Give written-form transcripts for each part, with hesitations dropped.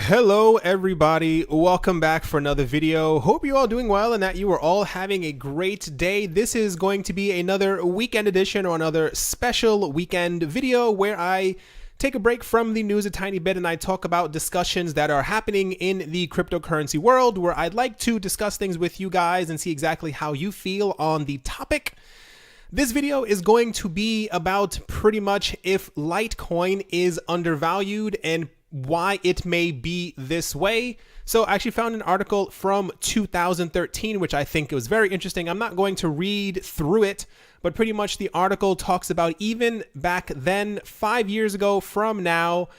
Hello everybody, welcome back for another video. Hope you're all doing well and that you are all having a great day. This is going to be another weekend edition or another special weekend video where I take a break from the news a tiny bit and I talk about discussions that are happening in the cryptocurrency world, where I'd like to discuss things with you guys and see exactly how you feel on the topic. This video is going to be about pretty much if Litecoin is undervalued and why it may be this way. So I actually found an article from 2013, which I think was very interesting. I'm not going to read through it, but pretty much the article talks about even back then, 5 years ago from now,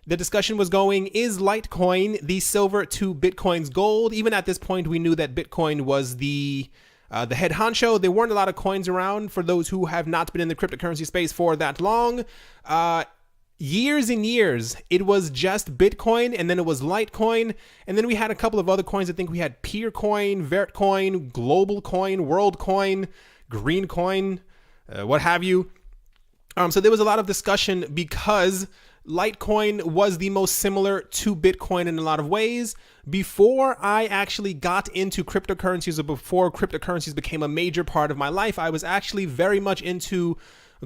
the discussion was going, is Litecoin the silver to Bitcoin's gold? Even at this point, we knew that Bitcoin was the head honcho. There weren't a lot of coins around for those who have not been in the cryptocurrency space for that long. Years and years, it was just Bitcoin, and then it was Litecoin, and then we had a couple of other coins. I think we had Peercoin, Vertcoin, Global Coin, World Coin, Green Coin, what have you. So there was a lot of discussion because Litecoin was the most similar to Bitcoin in a lot of ways. Before I actually got into cryptocurrencies, or before cryptocurrencies became a major part of my life, I was actually very much into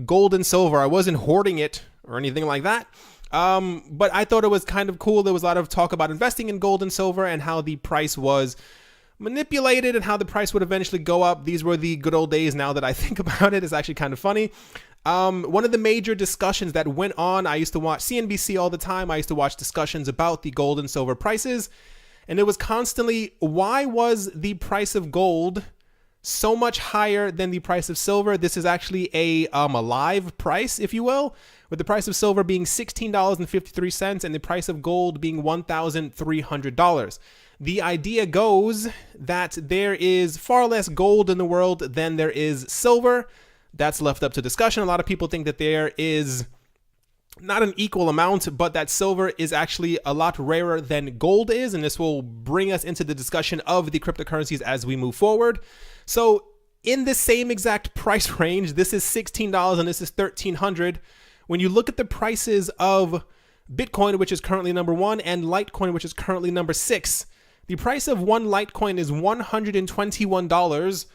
gold and silver. I wasn't hoarding it or anything like that. But I thought it was kind of cool. There was a lot of talk about investing in gold and silver and how the price was manipulated and how the price would eventually go up. These were the good old days. Now that I think about it, it's actually kind of funny. One of the major discussions that went on, I used to watch CNBC all the time. I used to watch discussions about the gold and silver prices. And it was constantly, why was the price of gold so much higher than the price of silver? This is actually a live price, if you will, with the price of silver being $16.53 and the price of gold being $1,300. The idea goes that there is far less gold in the world than there is silver. That's left up to discussion. A lot of people think that there is not an equal amount, but that silver is actually a lot rarer than gold is, and this will bring us into the discussion of the cryptocurrencies as we move forward. So in the same exact price range, this is $16 and this is $1,300. When you look at the prices of Bitcoin, which is currently number 1, and Litecoin, which is currently number 6, the price of one Litecoin is $121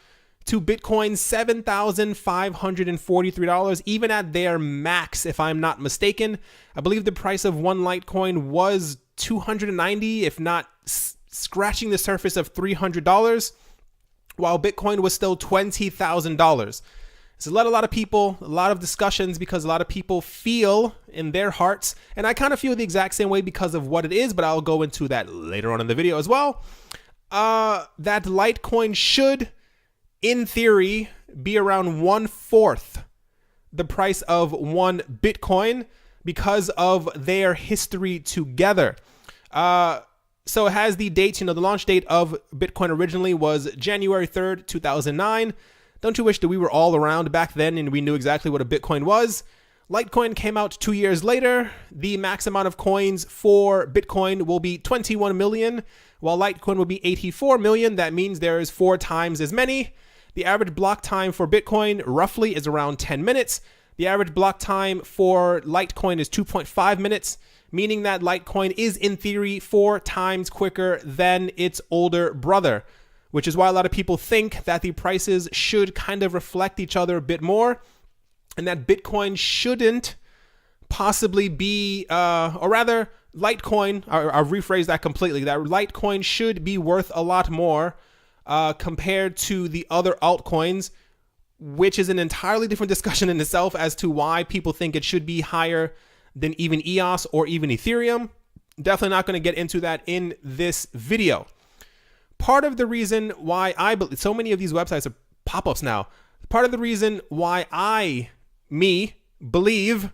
to Bitcoin's $7,543, even at their max, if I'm not mistaken. I believe the price of one Litecoin was $290, if not scratching the surface of $300, while Bitcoin was still $20,000. So let a lot of people, a lot of discussions, because a lot of people feel in their hearts, and I kind of feel the exact same way because of what it is, but I'll go into that later on in the video as well, that Litecoin should, in theory, be around 1/4 the price of one Bitcoin because of their history together. So it has the dates, the launch date of Bitcoin originally was January 3rd, 2009. Don't you wish that we were all around back then and we knew exactly what a Bitcoin was? Litecoin came out 2 years later. The max amount of coins for Bitcoin will be 21 million, while Litecoin will be 84 million. That means there is 4 times as many. The average block time for Bitcoin roughly is around 10 minutes. The average block time for Litecoin is 2.5 minutes, meaning that Litecoin is in theory 4 times quicker than its older brother, which is why a lot of people think that the prices should kind of reflect each other a bit more, and that Bitcoin shouldn't possibly be, or rather Litecoin, I'll rephrase that completely, that Litecoin should be worth a lot more compared to the other altcoins, which is an entirely different discussion in itself as to why people think it should be higher than even EOS or even Ethereum. Definitely not going to get into that in this video. Part of the reason why I believe so many of these websites are pop-ups now, part of the reason why I believe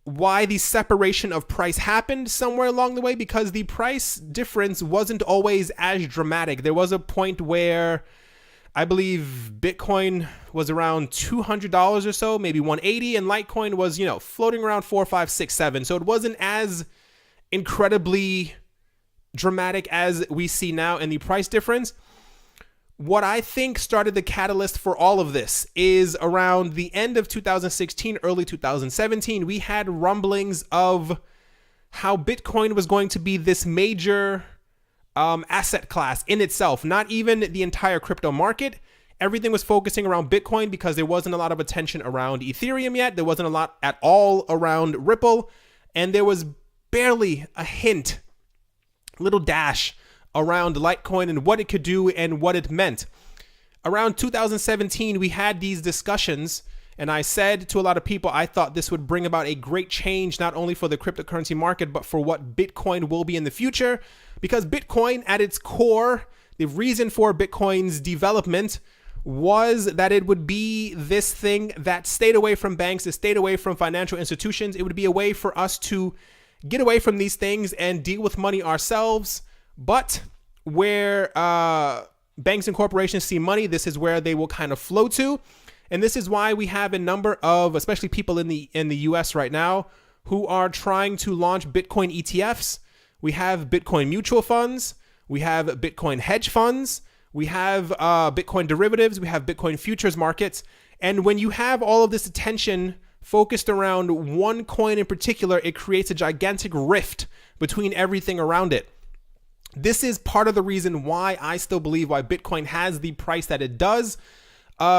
why the separation of price happened somewhere along the way, because the price difference wasn't always as dramatic. There was a point where I believe Bitcoin was around $200 or so, maybe $180, and Litecoin was, floating around 4, 5, 6, 7. So it wasn't as incredibly dramatic as we see now in the price difference. What I think started the catalyst for all of this is around the end of 2016, early 2017, we had rumblings of how Bitcoin was going to be this major asset class in itself, not even the entire crypto market. Everything was focusing around Bitcoin because there wasn't a lot of attention around Ethereum yet. There wasn't a lot at all around Ripple. And there was barely a hint, little dash around Litecoin and what it could do and what it meant. Around 2017, we had these discussions, and I said to a lot of people, I thought this would bring about a great change, not only for the cryptocurrency market, but for what Bitcoin will be in the future. Because Bitcoin, at its core, the reason for Bitcoin's development was that it would be this thing that stayed away from banks, it stayed away from financial institutions. It would be a way for us to get away from these things and deal with money ourselves. But where banks and corporations see money, this is where they will kind of flow to. And this is why we have a number of, especially people in the US right now, who are trying to launch Bitcoin ETFs. We have Bitcoin mutual funds. We have Bitcoin hedge funds. We have Bitcoin derivatives. We have Bitcoin futures markets. And when you have all of this attention focused around one coin in particular, it creates a gigantic rift between everything around it. This is part of the reason why I still believe why Bitcoin has the price that it does.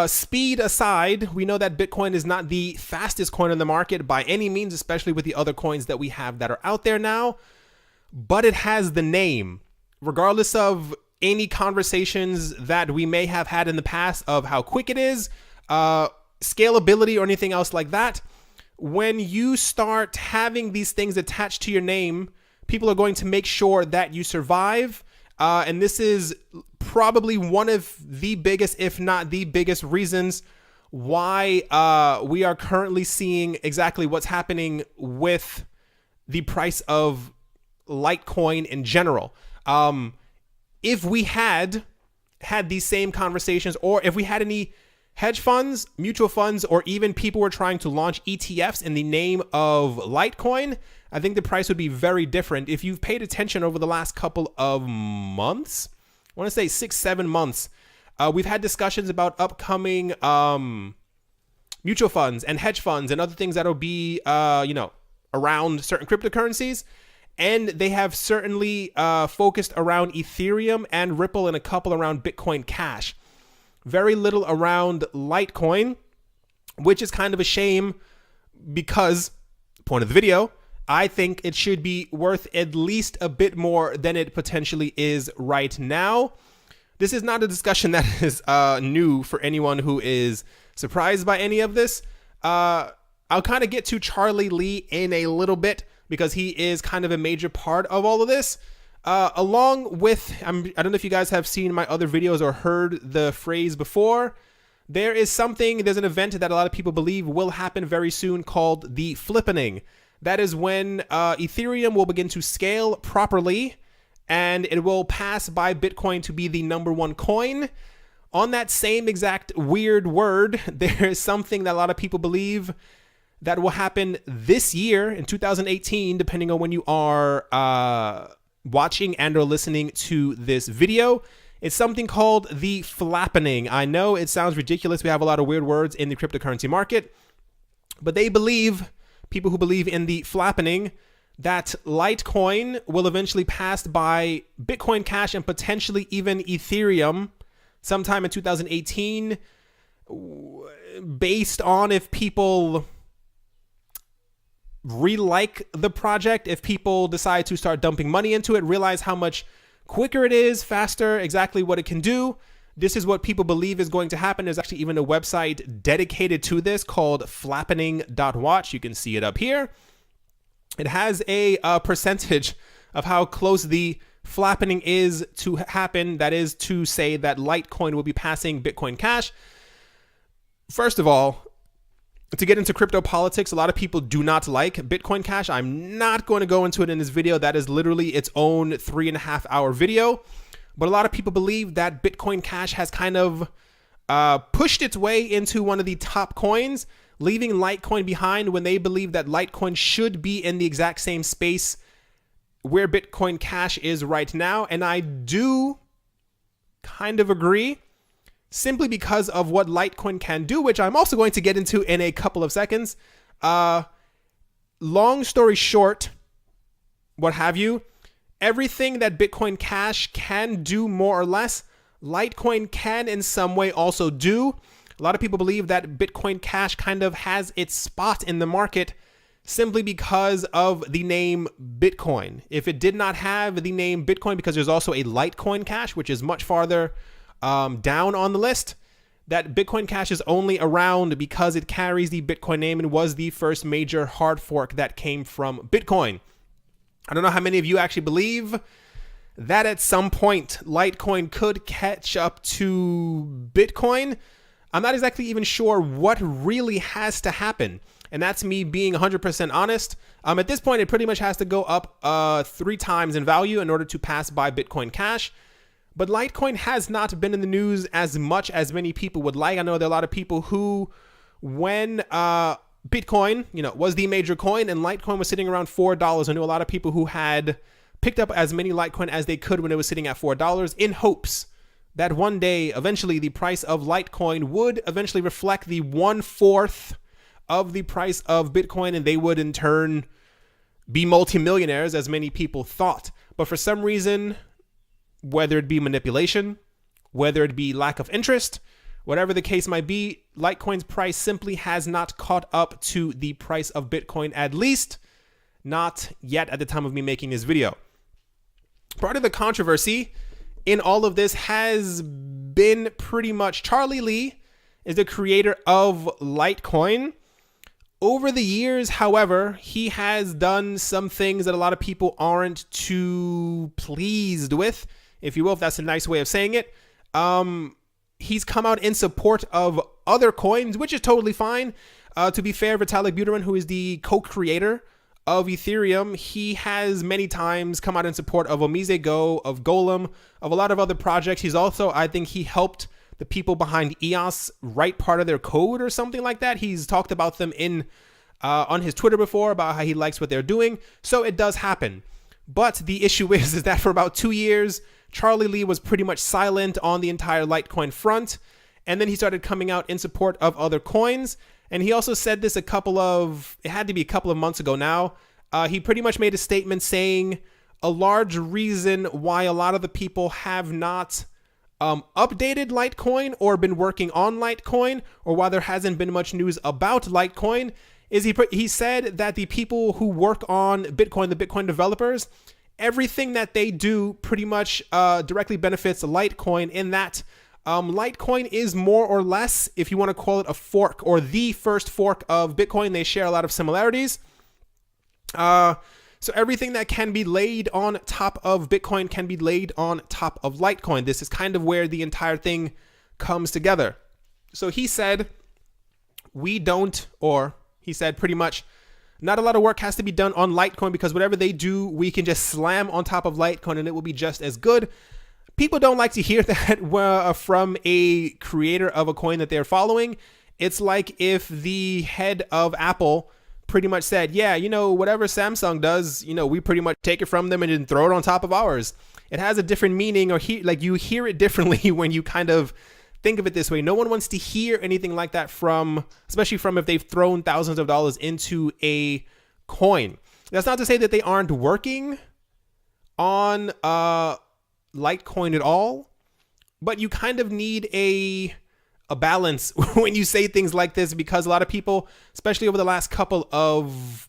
Speed aside, we know that Bitcoin is not the fastest coin in the market by any means, especially with the other coins that we have that are out there now. But it has the name, regardless of any conversations that we may have had in the past of how quick it is, scalability or anything else like that. When you start having these things attached to your name, people are going to make sure that you survive. And this is probably one of the biggest, if not the biggest reasons why we are currently seeing exactly what's happening with the price of Litecoin in general. If we had these same conversations, or if we had any hedge funds, mutual funds, or even people were trying to launch ETFs in the name of Litecoin, I think the price would be very different. If you've paid attention over the last couple of months, I want to say 6-7 months, we've had discussions about upcoming mutual funds and hedge funds and other things that'll be, around certain cryptocurrencies. And they have certainly focused around Ethereum and Ripple and a couple around Bitcoin Cash. Very little around Litecoin, which is kind of a shame because, point of the video, I think it should be worth at least a bit more than it potentially is right now. This is not a discussion that is new for anyone who is surprised by any of this. I'll kind of get to Charlie Lee in a little bit, because he is kind of a major part of all of this. Along with, I don't know if you guys have seen my other videos or heard the phrase before. There's an event that a lot of people believe will happen very soon called the flippening. That is when Ethereum will begin to scale properly and it will pass by Bitcoin to be the number one coin. On that same exact weird word, there is something that a lot of people believe that will happen this year in 2018, depending on when you are watching and or listening to this video. It's something called the flappening. I know it sounds ridiculous. We have a lot of weird words in the cryptocurrency market, but they believe, people who believe in the flappening, that Litecoin will eventually pass by Bitcoin Cash and potentially even Ethereum sometime in 2018, based on if people re-like the project, if people decide to start dumping money into it, realize how much quicker it is, faster, exactly what it can do. This is what people believe is going to happen. There's actually even a website dedicated to this called flappening.watch. You can see it up here. It has a percentage of how close the flappening is to happen. That is to say that Litecoin will be passing Bitcoin Cash. First of all, to get into crypto politics, a lot of people do not like Bitcoin Cash. I'm not going to go into it in this video. That is literally its own 3.5 hour video. But a lot of people believe that Bitcoin Cash has kind of pushed its way into one of the top coins, leaving Litecoin behind, when they believe that Litecoin should be in the exact same space where Bitcoin Cash is right now. And I do kind of agree, simply because of what Litecoin can do, which I'm also going to get into in a couple of seconds. Long story short, what have you. Everything that Bitcoin Cash can do more or less, Litecoin can in some way also do. A lot of people believe that Bitcoin Cash kind of has its spot in the market simply because of the name Bitcoin. If it did not have the name Bitcoin, because there's also a Litecoin Cash, which is much farther down on the list, that Bitcoin Cash is only around because it carries the Bitcoin name and was the first major hard fork that came from Bitcoin. I don't know how many of you actually believe that at some point Litecoin could catch up to Bitcoin. I'm not exactly even sure what really has to happen. And that's me being 100% honest. At this point, it pretty much has to go up 3 times in value in order to pass by Bitcoin Cash. But Litecoin has not been in the news as much as many people would like. I know there are a lot of people who, when Bitcoin, was the major coin and Litecoin was sitting around $4. I knew a lot of people who had picked up as many Litecoin as they could when it was sitting at $4 in hopes that one day, eventually, the price of Litecoin would eventually reflect the 1/4 of the price of Bitcoin, and they would in turn be multimillionaires, as many people thought. But for some reason, whether it be manipulation, whether it be lack of interest, whatever the case might be, Litecoin's price simply has not caught up to the price of Bitcoin, at least not yet at the time of me making this video. Part of the controversy in all of this has been pretty much Charlie Lee is the creator of Litecoin. Over the years, however, he has done some things that a lot of people aren't too pleased with, if you will, if that's a nice way of saying it. He's come out in support of other coins, which is totally fine. To be fair, Vitalik Buterin, who is the co-creator of Ethereum, he has many times come out in support of Omise Go, of Golem, of a lot of other projects. He's also, I think he helped the people behind EOS write part of their code or something like that. He's talked about them on his Twitter before about how he likes what they're doing. So it does happen. But the issue is that for about 2 years, Charlie Lee was pretty much silent on the entire Litecoin front. And then he started coming out in support of other coins. And he also said this it had to be a couple of months ago now. He pretty much made a statement saying a large reason why a lot of the people have not updated Litecoin or been working on Litecoin, or why there hasn't been much news about Litecoin, is he said that the people who work on Bitcoin, the Bitcoin developers, everything that they do pretty much directly benefits Litecoin, in that Litecoin is more or less, if you want to call it a fork or the first fork of Bitcoin. They share a lot of similarities. So everything that can be laid on top of Bitcoin can be laid on top of Litecoin. This is kind of where the entire thing comes together. So he said, he said pretty much, not a lot of work has to be done on Litecoin, because whatever they do, we can just slam on top of Litecoin and it will be just as good. People don't like to hear that from a creator of a coin that they're following. It's like if the head of Apple pretty much said, yeah, whatever Samsung does, we pretty much take it from them and then throw it on top of ours. It has a different meaning, or you hear it differently when you kind of think of it this way. No one wants to hear anything like that especially from if they've thrown thousands of dollars into a coin. That's not to say that they aren't working on Litecoin at all, but you kind of need a balance when you say things like this, because a lot of people, especially over the last couple of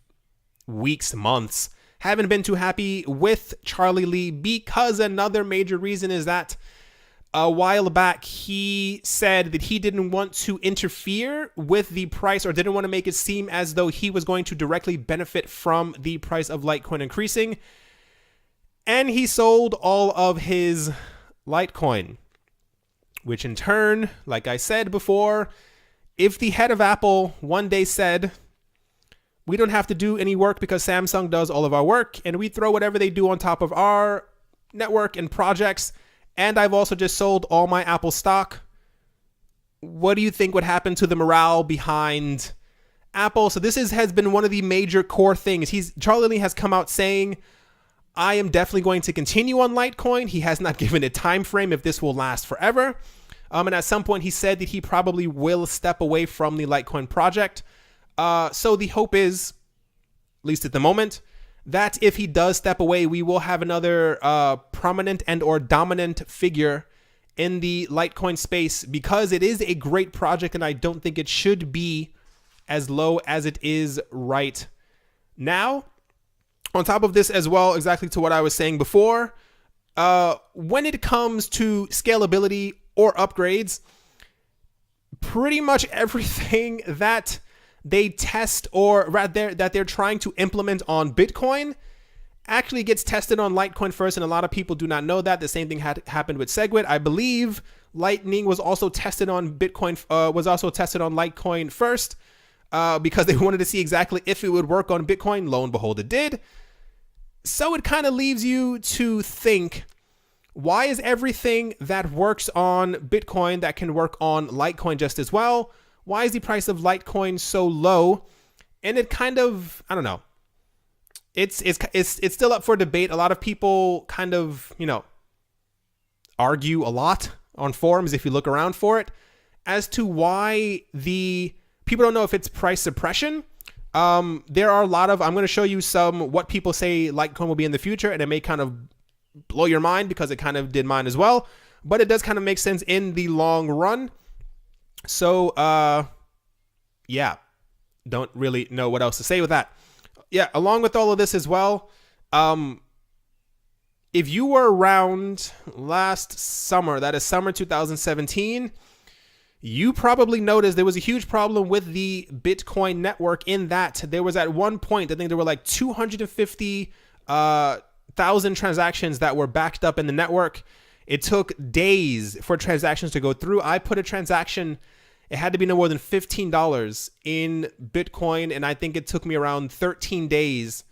weeks, months, haven't been too happy with Charlie Lee, because another major reason is that a while back he said that he didn't want to interfere with the price, or didn't want to make it seem as though he was going to directly benefit from the price of Litecoin increasing. And he sold all of his Litecoin, which in turn, like I said before, if the head of Apple one day said, we don't have to do any work because Samsung does all of our work, and we throw whatever they do on top of our network and projects, and I've also just sold all my Apple stock, what do you think would happen to the morale behind Apple? So this has been one of the major core things. Charlie Lee has come out saying, I am definitely going to continue on Litecoin. He has not given a time frame if this will last forever. And at some point he said that he probably will step away from the Litecoin project. So the hope is, at least at the moment, that if he does step away, we will have another prominent and or dominant figure in the Litecoin space, because it is a great project and I don't think it should be as low as it is right now. On top of this as well, exactly to what I was saying before, when it comes to scalability or upgrades, pretty much everything that they test, or rather that they're trying to implement on Bitcoin, actually gets tested on Litecoin first, and a lot of people do not know that. The same thing happened with Segwit. I believe Lightning was also tested on Bitcoin, was also tested on Litecoin first, because they wanted to see exactly if it would work on Bitcoin. Lo and behold, it did. So it kind of leaves you to think, why is everything that works on Bitcoin that can work on Litecoin just as well? Why is the price of Litecoin so low? And it kind of, I don't know. It's still up for debate. A lot of people kind of, argue a lot on forums, if you look around for it, as to why the people don't know if it's price suppression. There are a lot of, I'm going to show you some what people say Litecoin will be in the future, and it may kind of blow your mind because it kind of did mine as well, but it does kind of make sense in the long run. So, yeah, don't really know what else to say with that. Yeah, along with all of this as well, if you were around last summer, that is summer 2017, you probably noticed there was a huge problem with the Bitcoin network, in that there was at one point, I think there were like 250,000 transactions that were backed up in the network. It took days for transactions to go through. I put a transaction, it had to be no more than $15 in Bitcoin, and I think it took me around 13 days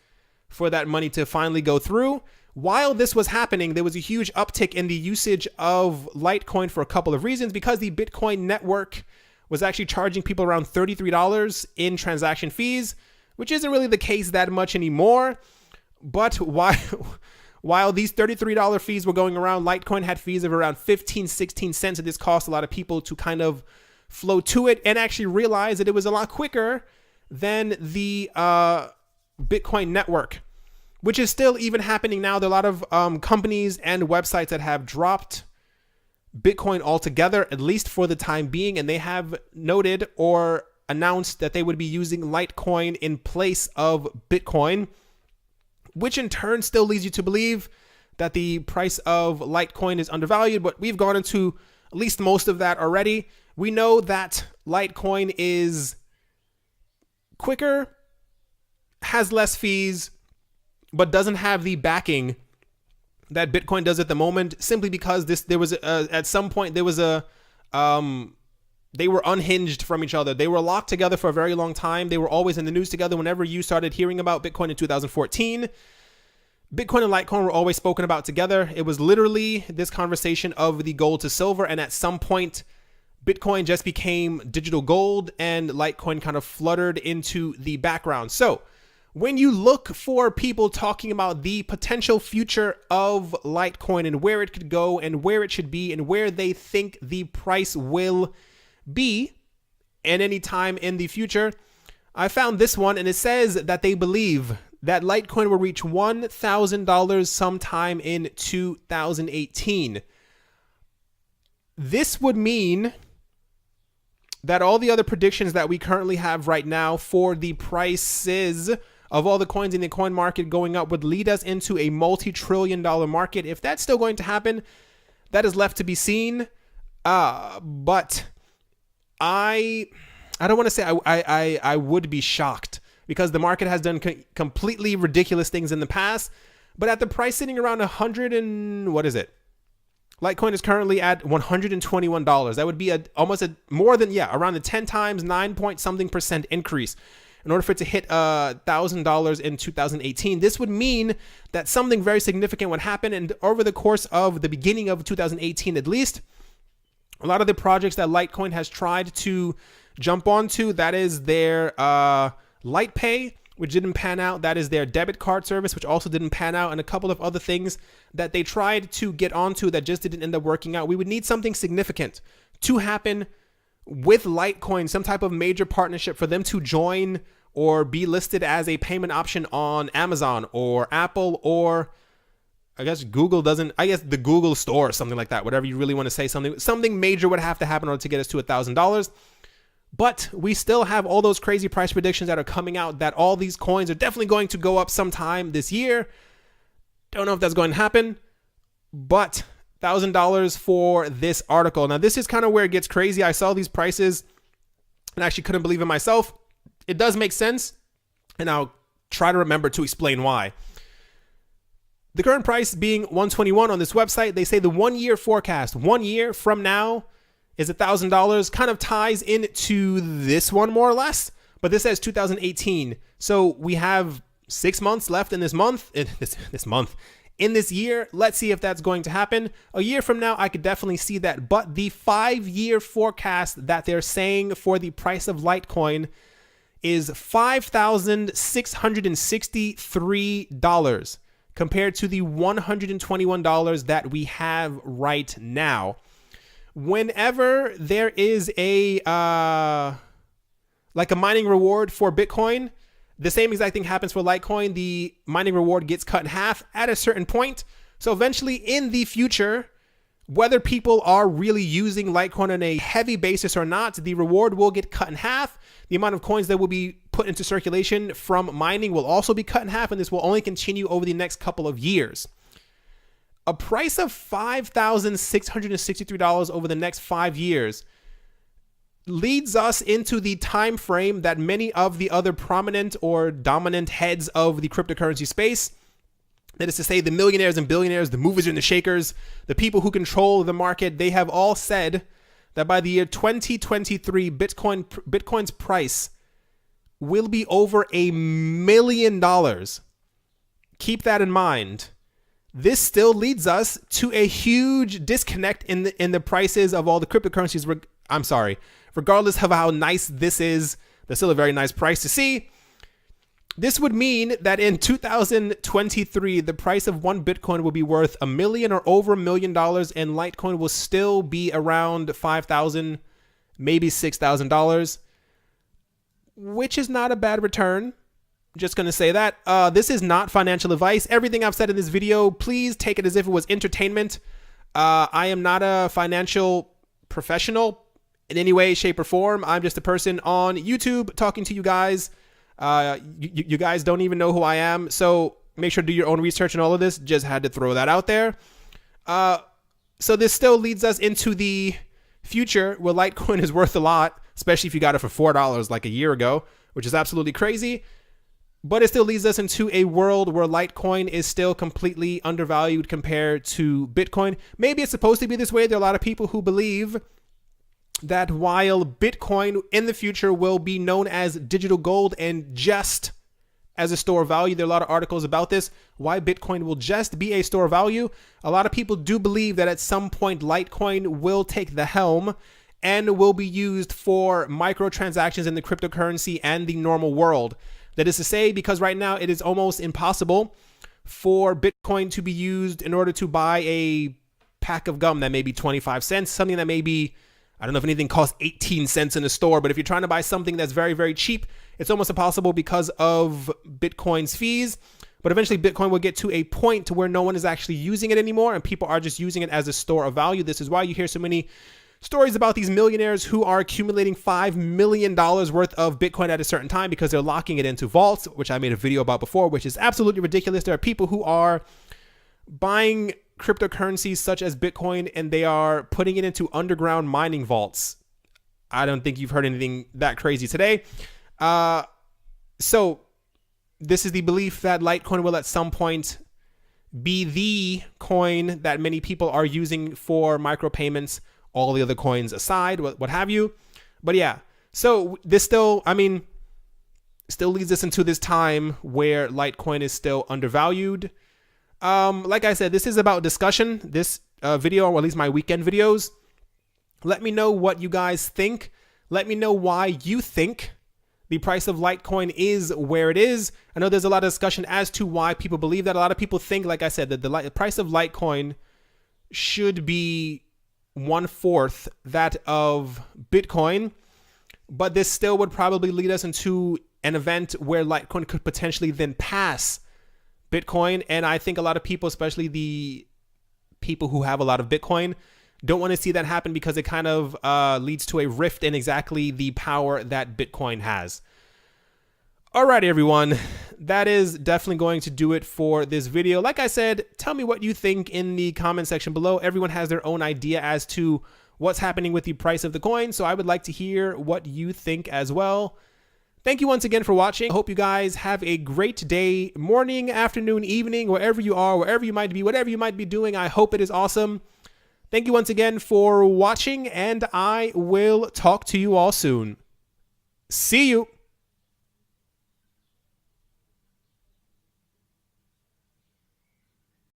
for that money to finally go through. While this was happening, there was a huge uptick in the usage of Litecoin for a couple of reasons, because the Bitcoin network was actually charging people around $33 in transaction fees, which isn't really the case that much anymore. But while these $33 fees were going around, Litecoin had fees of around 15, 16 cents, and this cost a lot of people to kind of flow to it and actually realize that it was a lot quicker than the Bitcoin network, which is still even happening now. There are a lot of companies and websites that have dropped Bitcoin altogether, at least for the time being, and they have noted or announced that they would be using Litecoin in place of Bitcoin, which in turn still leads you to believe that the price of Litecoin is undervalued. But we've gone into at least most of that already. We know that Litecoin is quicker, has less fees, but doesn't have the backing that Bitcoin does at the moment, simply because at some point they were unhinged from each other. They were locked together for a very long time. They were always in the news together. Whenever you started hearing about Bitcoin in 2014, Bitcoin and Litecoin were always spoken about together. It was literally this conversation of the gold to silver, and at some point Bitcoin just became digital gold and Litecoin kind of fluttered into the background. So when you look for people talking about the potential future of Litecoin and where it could go and where it should be and where they think the price will be at any time in the future, I found this one, and it says that they believe that Litecoin will reach $1,000 sometime in 2018. This would mean that all the other predictions that we currently have right now for the prices of all the coins in the coin market going up would lead us into a multi-trillion-dollar market. If that's still going to happen, that is left to be seen. But I don't want to say I would be shocked, because the market has done completely ridiculous things in the past. But at the price sitting around 100 and what is it? Litecoin is currently at $121. That would be around the 10 times 9 point something % increase. In order for it to hit $1,000 in 2018, this would mean that something very significant would happen. And over the course of the beginning of 2018, at least, a lot of the projects that Litecoin has tried to jump onto, that is their LitePay, which didn't pan out. That is their debit card service, which also didn't pan out, and a couple of other things that they tried to get onto that just didn't end up working out. We would need something significant to happen with Litecoin, some type of major partnership for them to join or be listed as a payment option on Amazon or Apple, or I guess Google doesn't, I guess the Google store or something like that. Whatever you really want to say, something major would have to happen in order to get us to $1,000. But we still have all those crazy price predictions that are coming out that all these coins are definitely going to go up sometime this year. Don't know if that's going to happen, but $1,000 for this article. Now, this is kind of where it gets crazy. I saw these prices and actually couldn't believe it myself. It does make sense, and I'll try to remember to explain why. The current price being 121 on this website, they say the 1 year forecast, 1 year from now, is $1,000, kind of ties into this one more or less, but this says 2018. So we have 6 months left in this month, in this year. Let's see if that's going to happen. A year from now, I could definitely see that. But the 5-year forecast that they're saying for the price of Litecoin is $5,663 compared to the $121 that we have right now. Whenever there is a like a mining reward for Bitcoin, the same exact thing happens for Litecoin. The mining reward gets cut in half at a certain point. So eventually in the future, whether people are really using Litecoin on a heavy basis or not, the reward will get cut in half. The amount of coins that will be put into circulation from mining will also be cut in half, and this will only continue over the next couple of years. A price of $5,663 over the next 5 years leads us into the time frame that many of the other prominent or dominant heads of the cryptocurrency space, that is to say the millionaires and billionaires, the movers and the shakers, the people who control the market, they have all said that by the year 2023, Bitcoin's price will be over $1 million. Keep that in mind. This still leads us to a huge disconnect in the prices of all the cryptocurrencies. Regardless of how nice this is, there's still a very nice price to see. This would mean that in 2023, the price of one Bitcoin will be worth $1 million or over $1 million, and Litecoin will still be around $5,000, maybe $6,000, which is not a bad return. Just going to say that. This is not financial advice. Everything I've said in this video, please take it as if it was entertainment. I am not a financial professional in any way, shape, or form. I'm just a person on YouTube talking to you guys. You guys don't even know who I am, so make sure to do your own research and all of this. Just had to throw that out there. So this still leads us into the future where Litecoin is worth a lot, especially if you got it for $4 like a year ago, which is absolutely crazy. But it still leads us into a world where Litecoin is still completely undervalued compared to Bitcoin. Maybe it's supposed to be this way. There are a lot of people who believe that while Bitcoin in the future will be known as digital gold and just as a store of value, there are a lot of articles about this, why Bitcoin will just be a store of value. A lot of people do believe that at some point Litecoin will take the helm and will be used for microtransactions in the cryptocurrency and the normal world. That is to say, because right now it is almost impossible for Bitcoin to be used in order to buy a pack of gum that may be 25 cents, something that may be, I don't know if anything costs 18 cents in the store, but if you're trying to buy something that's very, very cheap, it's almost impossible because of Bitcoin's fees. But eventually Bitcoin will get to a point to where no one is actually using it anymore and people are just using it as a store of value. This is why you hear so many stories about these millionaires who are accumulating $5 million worth of Bitcoin at a certain time because they're locking it into vaults, which I made a video about before, which is absolutely ridiculous. There are people who are buying cryptocurrencies such as Bitcoin and they are putting it into underground mining vaults. I don't think you've heard anything that crazy today. So this is the belief that Litecoin will at some point be the coin that many people are using for micropayments, all the other coins aside, what have you. But yeah, so this still leads us into this time where Litecoin is still undervalued. Like I said, this is about discussion, this video, or at least my weekend videos. Let me know what you guys think. Let me know why you think the price of Litecoin is where it is. I know there's a lot of discussion as to why people believe that. A lot of people think, like I said, that the price of Litecoin should be 1/4 that of Bitcoin, but this still would probably lead us into an event where Litecoin could potentially then pass Bitcoin. And I think a lot of people, especially the people who have a lot of Bitcoin, don't want to see that happen because it kind of leads to a rift in exactly the power that Bitcoin has. Alrighty, everyone, that is definitely going to do it for this video. Like I said, tell me what you think in the comment section below. Everyone has their own idea as to what's happening with the price of the coin, so I would like to hear what you think as well. Thank you once again for watching. I hope you guys have a great day, morning, afternoon, evening, wherever you are, wherever you might be, whatever you might be doing. I hope it is awesome. Thank you once again for watching, and I will talk to you all soon. See you.